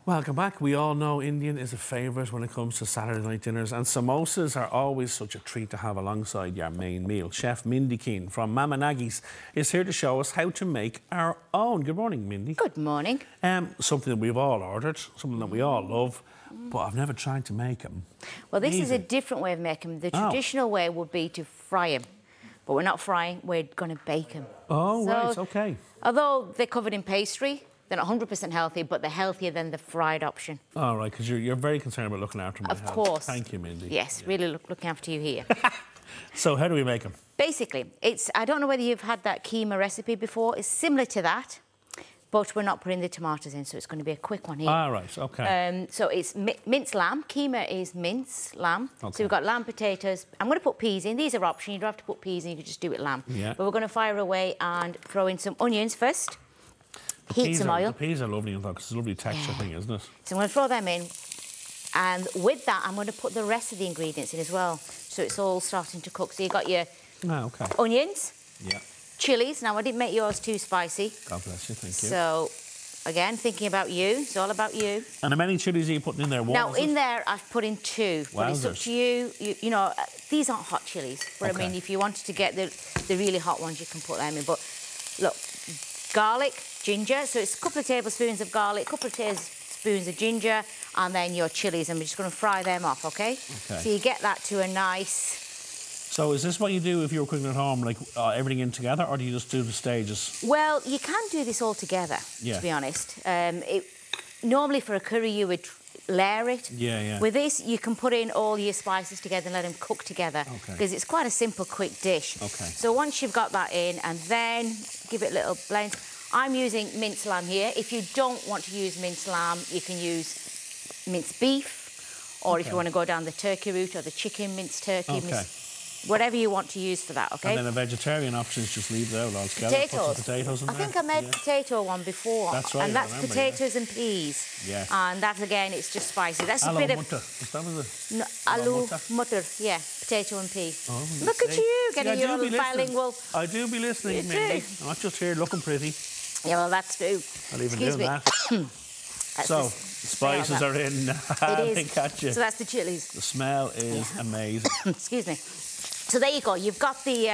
Welcome back. We all know Indian is a favourite when it comes to Saturday night dinners, and samosas are always such a treat to have alongside your main meal. Chef Mindi Keane from Mama Nagy's is here to show us how to make our own. Good morning, Mindy. Good morning. Something that we've all ordered, something that we all love, but I've never tried to make them. Well, this is a different way of making them. The traditional way would be to fry them, but we're not frying, we're going to bake them. Oh, right, OK. Although they're covered in pastry, they're not 100% healthy, but they're healthier than the fried option. All right, because you're very concerned about looking after my health. Of course. Thank you, Mindy. Yes, really looking after you here. So how do we make them? Basically, I don't know whether you've had that Keema recipe before. It's similar to that, but we're not putting the tomatoes in, so it's going to be a quick one here. Ah, right, OK. So it's minced lamb. Keema is minced lamb. Okay. So we've got lamb, potatoes. I'm going to put peas in. These are optional. You don't have to put peas in. You can just do it lamb. Yeah. But we're going to fire away and throw in some onions first. Heat some oil. The peas are lovely, because it's a lovely texture thing, isn't it? So I'm going to throw them in. And with that, I'm going to put the rest of the ingredients in as well. So it's all starting to cook. So you've got your onions. Yeah. Chilies. Now, I didn't make yours too spicy. God bless you, thank you. So, again, thinking about you. It's all about you. And how many chilies are you putting in there? Now, in there, I've put in 2. But it's up to you. You know, these aren't hot chilies. But, I mean, if you wanted to get the really hot ones, you can put them in. But, look, garlic, ginger. So it's a couple of tablespoons of garlic, a couple of tablespoons of ginger, and then your chilies. And we're just going to fry them off, OK? So you get that to a nice... So is this what you do if you were cooking at home, like everything in together, or do you just do the stages? Well, you can do this all together, to be honest. Normally for a curry you would layer it. Yeah. With this, you can put in all your spices together and let them cook together, because it's quite a simple, quick dish. So once you've got that in, and then give it a little blend. I'm using minced lamb here. If you don't want to use minced lamb, you can use minced beef, or if you want to go down the turkey route, or the chicken minced turkey. Whatever you want to use for that, OK? And then a vegetarian option is just leave it out altogether. Potatoes. Put some potatoes in there. I think I made potato one before. That's right, and that's potatoes and peas. Yeah. And that, again, it's just spicy. That's a bit of... No, aloo mutter, yeah, potato and pea. Oh, look at you, getting your bilingual... I do be listening, Mindy. I'm not just here looking pretty. Yeah, well, that's true. Not even doing that. So, the spices are in. It is. So that's the chilies. The smell is amazing. Excuse me. So there you go. You've got the...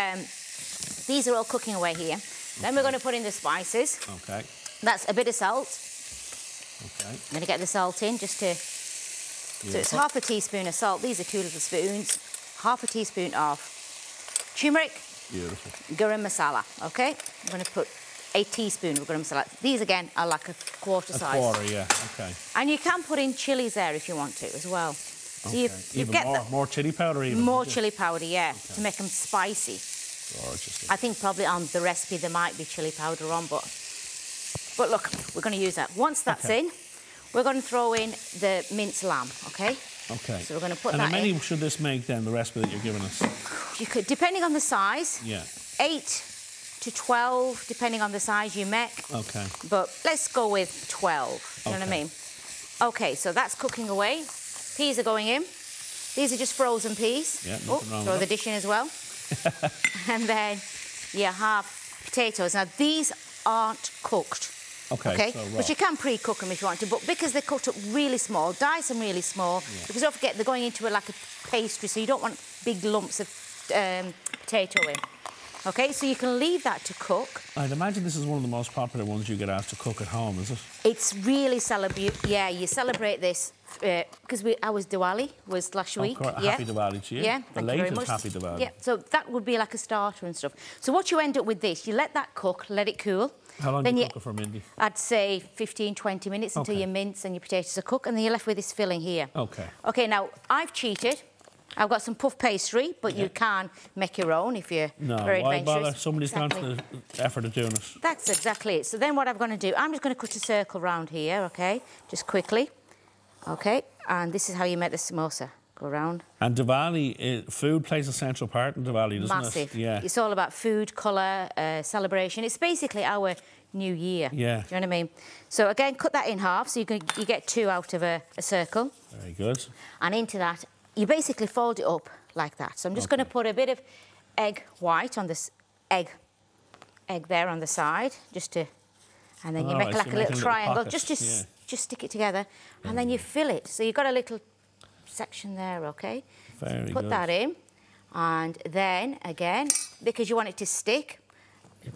these are all cooking away here. Then we're going to put in the spices. OK. That's a bit of salt. OK. I'm going to get the salt in just to... So it's half a teaspoon of salt. These are 2 little spoons. Half a teaspoon of turmeric. Beautiful. Garam masala, OK? I'm going to put a teaspoon of garam masala. These, again, are like a quarter size. A quarter, yeah, OK. And you can put in chilies there if you want to as well. So you get more chili powder even? More chili powder, yeah, to make them spicy. Gorgeous. I think probably on the recipe there might be chili powder on, but look, we're going to use that. Once that's in, we're going to throw in the minced lamb, OK? OK. So we're going to put that in. And how many should this make then, the recipe that you're giving us? You could, depending on the size, 8 to 12, depending on the size you make. OK. But let's go with 12, you know what I mean? OK, so that's cooking away. Peas are going in. These are just frozen peas. Yeah, throw the dish in as well. And then you have potatoes. Now, these aren't cooked. OK? So but you can pre-cook them if you want to. But because they're cut up really small, dice them really small. Because don't forget, they're going into like a pastry, so you don't want big lumps of potato in. OK, so you can leave that to cook. I'd imagine this is one of the most popular ones you get asked to cook at home, is it? It's really yeah, you celebrate this because our Diwali was last week. Happy Diwali to you. Yeah, thank you very much. Happy Diwali. Yeah, so that would be like a starter and stuff. So what you end up with this, you let that cook, let it cool. How long do you cook it for, Mindy? I'd say 15, 20 minutes until your mince and your potatoes are cooked, and then you're left with this filling here. OK. OK, now, I've cheated. I've got some puff pastry, but you can make your own if you're very adventurous. No, why bother? Somebody's gone to the effort of doing it. That's exactly it. So then what I'm going to do, I'm just going to cut a circle round here, OK? Just quickly. OK, and this is how you make the samosa. Go round. And Diwali, food plays a central part in Diwali, doesn't it? Massive. Yeah. It's all about food, colour, celebration. It's basically our new year. Yeah. Do you know what I mean? So, again, cut that in half so you get 2 out of a circle. Very good. And into that, you basically fold it up like that. So I'm just going to put a bit of egg white on this egg there on the side, just to, and then you make like a little triangle, just to just stick it together, and then you fill it. So you've got a little section there, okay? Very so put that in, and then again, because you want it to stick,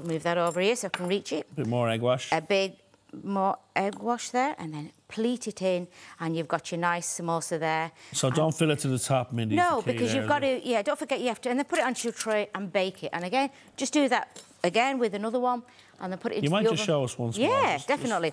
move that over here so I can reach it. A bit more egg wash. A bit more egg wash there, and then pleat it in, and you've got your nice samosa there. So don't fill it to the top, Mindy. No, because you've got to, yeah, don't forget you have to, and then put it onto your tray and bake it. And again, just do that again with another one, and then put it into the oven. You might just show us once more. Yeah, definitely.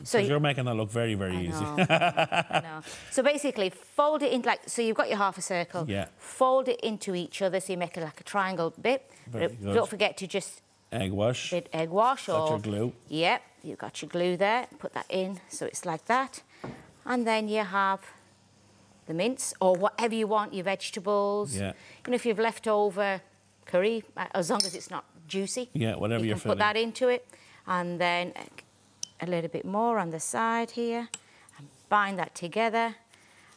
So you're making that look very, very easy. I know. So basically, fold it in, like, so you've got your half a circle. Yeah. Fold it into each other, so you make it like a triangle bit. Very good. Don't forget to just... Egg wash. Bit egg wash. Got your glue. Yep, you've got your glue there. Put that in, so it's like that. And then you have the mince, or whatever you want, your vegetables. Yeah. You know, if you've left over curry, as long as it's not juicy. Yeah, whatever you're filling. Put that into it, and then a little bit more on the side here, and bind that together.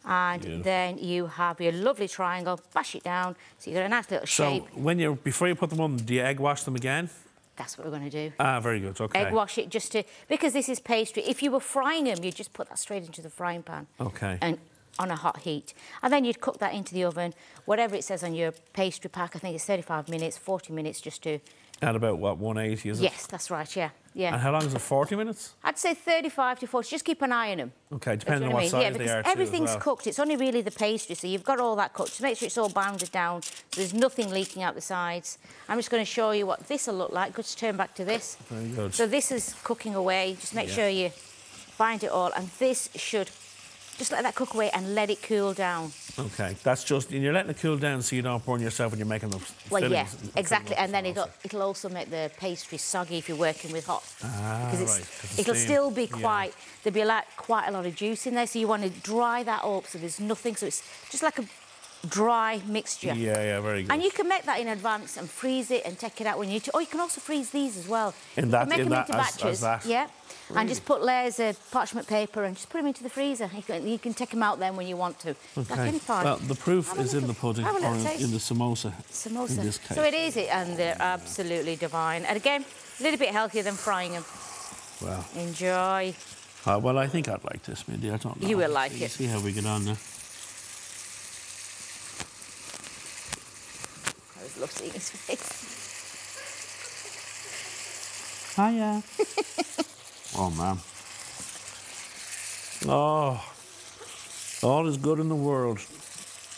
And Beautiful. then you have your lovely triangle, bash it down, so you've got a nice little shape. So before you put them on, do you egg wash them again? That's what we're going to do. Ah, very good, OK. Egg wash it just to... Because this is pastry. If you were frying them, you'd just put that straight into the frying pan. OK. And on a hot heat. And then you'd cook that into the oven. Whatever it says on your pastry pack, I think it's 35 minutes, 40 minutes just to... At about, what, 180, is it? Yes, that's right, yeah. And how long is it, 40 minutes? I'd say 35 to 40. Just keep an eye on them. OK, depending on what size they are, too, everything's as well. cooked. It's only really the pastry, so you've got all that cooked. Just make sure it's all bounded down. So there's nothing leaking out the sides. I'm just going to show you what this will look like. Just turn back to this. Very good. So this is cooking away. Just make sure you bind it all. And this should... Just let that cook away and let it cool down. OK, that's just... And you're letting it cool down so you don't burn yourself when you're making those Well, yeah, fillings. exactly. And then it'll also make the pastry soggy if you're working with hot. Ah, because it'll still be quite... There'll be quite a lot of juice in there, so you want to dry that up so there's nothing. So it's just like a dry mixture. Yeah, very good. And you can make that in advance and freeze it and take it out when you need to. Or you can also freeze these as well. Make them into batches. Yeah. Really? And just put layers of parchment paper and just put them into the freezer. You can take them out then when you want to. OK. Like any time. Well, the proof is in the pudding, or in the samosa. Samosa. In this case. So it is, and they're absolutely divine. And again, a little bit healthier than frying them. Well. Enjoy. Well, I think I'd like this, Mindy. I don't know. You will like it. See how we get on now. I just love seeing his face. Hiya. Oh, man. Oh. All is good in the world.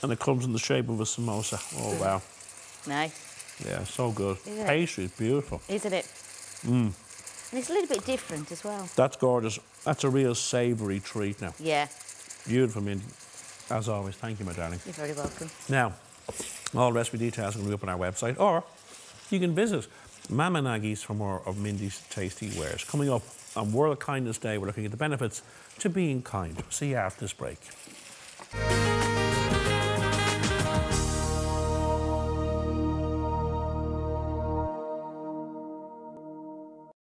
And it comes in the shape of a samosa. Oh, wow. Nice. Yeah, so good. Isn't Pastry is beautiful. Isn't it? And it's a little bit different as well. That's gorgeous. That's a real savoury treat now. Yeah. Beautiful, Mindy. As always, thank you, my darling. You're very welcome. Now, all recipe details are going to be up on our website, or you can visit Mama Nagy's for more of Mindy's tasty wares. Coming up on World Kindness Day, we're looking at the benefits to being kind. See you after this break.